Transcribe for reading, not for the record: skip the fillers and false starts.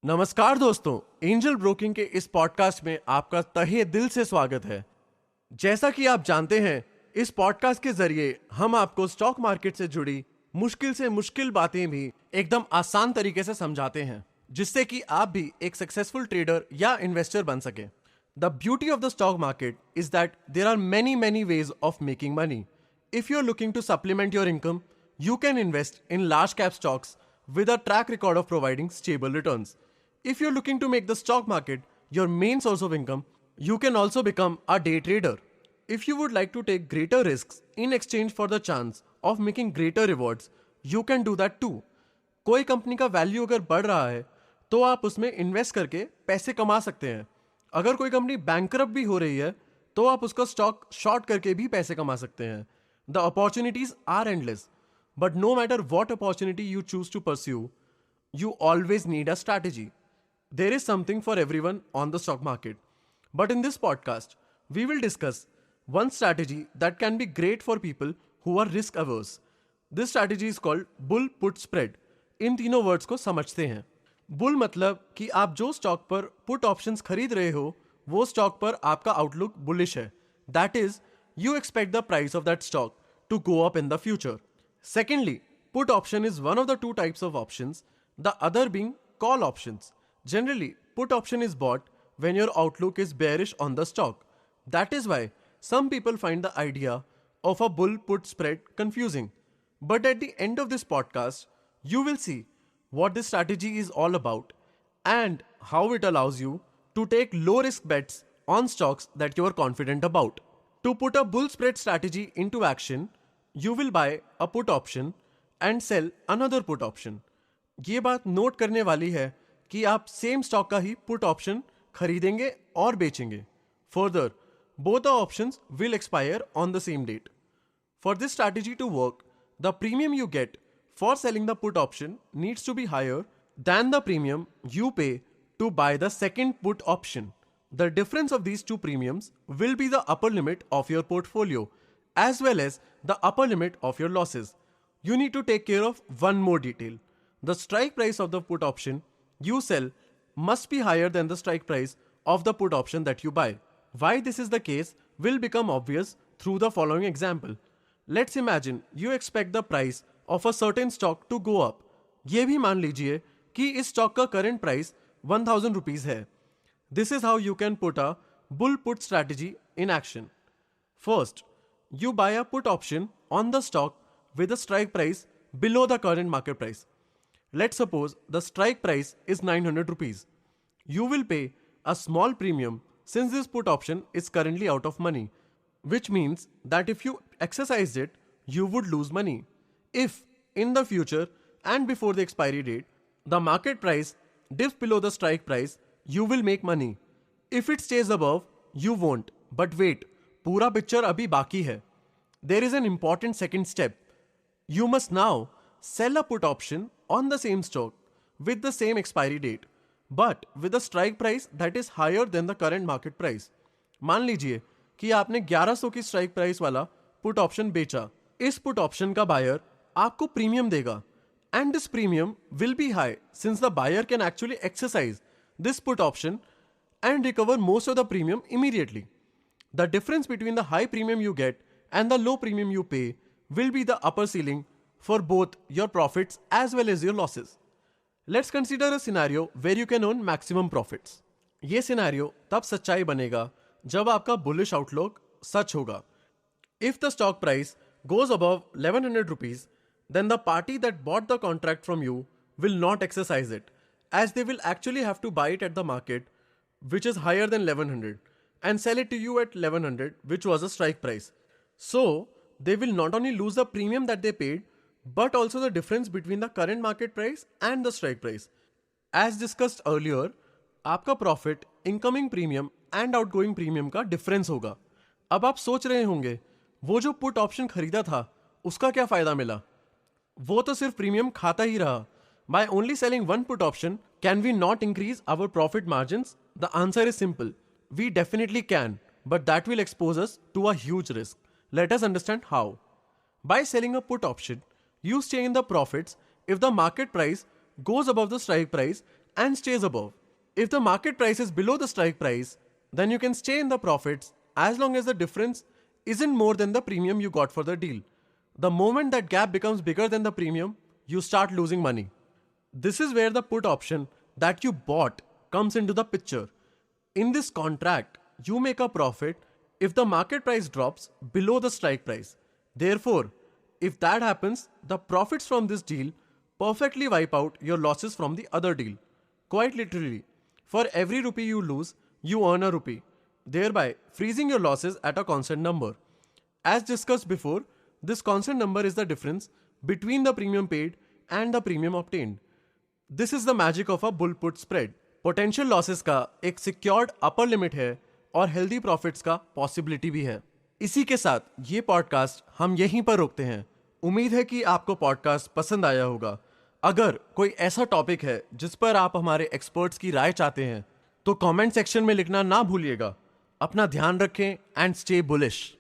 नमस्कार दोस्तों, angel broking के इस पॉडकास्ट में आपका तहे दिल से स्वागत है। जैसा कि आप जानते हैं, इस पॉडकास्ट के जरिए हम आपको स्टॉक मार्केट से जुड़ी मुश्किल से मुश्किल बातें भी एकदम आसान तरीके से समझाते हैं, जिससे कि आप भी एक सक्सेसफुल ट्रेडर या इन्वेस्टर बन सके। The beauty of the stock market is that there are many ways of making money. If you're looking to supplement your income, you can invest in large cap stocks with a track record of providing stable returns. If you're looking to make the stock market your main source of income, you can also become a day trader. If you would like to take greater risks in exchange for the chance of making greater rewards, you can do that too. कोई company का value अगर बढ़ रहा है तो आप उसमें invest करके पैसे कमा सकते हैं। अगर कोई कंपनी बैंकरप्ट भी हो रही है तो आप उसका स्टॉक शॉर्ट करके भी पैसे कमा सकते हैं। The opportunities are endless, but no matter what opportunity you choose to pursue, you always need a strategy. There is something for everyone on the stock market. But in this podcast, we will discuss one strategy that can be great for people who are risk averse. This strategy is called bull put spread. इन तीनों words को समझते हैं। Bull मतलब कि आप जो stock पर put options खरीद रहे हो, वो स्टॉक पर आपका आउटलुक बुलिश है। That is, you expect the price of that stock to go up in the future. Secondly, put option is one of the two types of options, the other being call options. Generally, put option is bought when your outlook is bearish on the stock. That is why some people find the idea of a bull put spread confusing. But at the end of this podcast, you will see what this strategy is all about and how it allows you to take low risk bets on stocks that you are confident about. To put a bull spread strategy into action, you will buy a put option and sell another put option. ये बात note करने वाली है कि आप same stock का ही put option खरीदेंगे और बेचेंगे। Further, both the options will expire on the same date. For this strategy to work, the premium you get for selling the put option needs to be higher than the premium you pay to buy the second put option. The difference of these two premiums will be the upper limit of your portfolio as well as the upper limit of your losses. You need to take care of one more detail. The strike price of the put option you sell must be higher than the strike price of the put option that you buy. Why this is the case will become obvious through the following example. Let's imagine you expect the price of a certain stock to go up. ये भी मान लीजिए कि इस stock का current price 1000 rupees है। This is how you can put a bull put strategy in action. First, you buy a put option on the stock with a strike price below the current market price. Let's suppose the strike price is 900 rupees. You will pay a small premium since this put option is currently out of money, which means that if you exercised it, you would lose money. If in the future and before the expiry date, the market price dips below the strike price, you will make money. If it stays above, you won't. But wait, पूरा picture अभी बाकी है. There is an important second step. You must now sell a put option on the same stock with the same expiry date, but with a strike price that is higher than the current market price. मान लीजिए कि आपने 1100 की strike price वाला put option बेचा। इस put option का buyer आपको प्रीमियम देगा and this premium will be high since the buyer can actually exercise this put option and recover most of the premium immediately. The difference between the high premium you get and the low premium you pay will be the upper ceiling for both your profits as well as your losses. Let's consider a scenario where you can earn maximum profits. ये scenario तब सच्चाई बनेगा जब आपका bullish outlook सच होगा। If the stock price goes above 1100 rupees, then the party that bought the contract from you will not exercise it, as they will actually have to buy it at the market, which is higher than 1100, and sell it to you at 1100, which was a strike price. So, they will not only lose the premium that they paid, but also the difference between the current market price and the strike price. As discussed earlier, आपका profit incoming premium and outgoing premium का difference होगा। अब आप सोच रहे होंगे, वो जो पुट ऑप्शन खरीदा था उसका क्या फायदा मिला? वो तो सिर्फ प्रीमियम खाता ही रहा। By only selling one put option, can we not increase our profit margins? The answer is simple. We definitely can, but that will expose us to a huge risk. Let us understand how. By selling a put option, you stay in the profits if the market price goes above the strike price and stays above. If the market price is below the strike price, then you can stay in the profits as long as the difference isn't more than the premium you got for the deal. The moment that gap becomes bigger than the premium, you start losing money. This is where the put option that you bought comes into the picture. In this contract, you make a profit if the market price drops below the strike price. Therefore, if that happens, the profits from this deal perfectly wipe out your losses from the other deal. Quite literally, for every rupee you lose, you earn a rupee, thereby freezing your losses at a constant number. As discussed before, this constant number is the difference between the premium paid and the premium obtained. This is the magic of a bull put spread. Potential losses का एक secured upper limit है और healthy profits का possibility भी है. इसी के साथ ये पॉडकास्ट हम यहीं पर रोकते हैं. उम्मीद है कि आपको पॉडकास्ट पसंद आया होगा. अगर कोई ऐसा टॉपिक है जिस पर आप हमारे एक्सपर्ट्स की राय चाहते हैं तो कमेंट सेक्शन में लिखना ना भूलिएगा. अपना ध्यान रखें एंड स्टे बुलिश.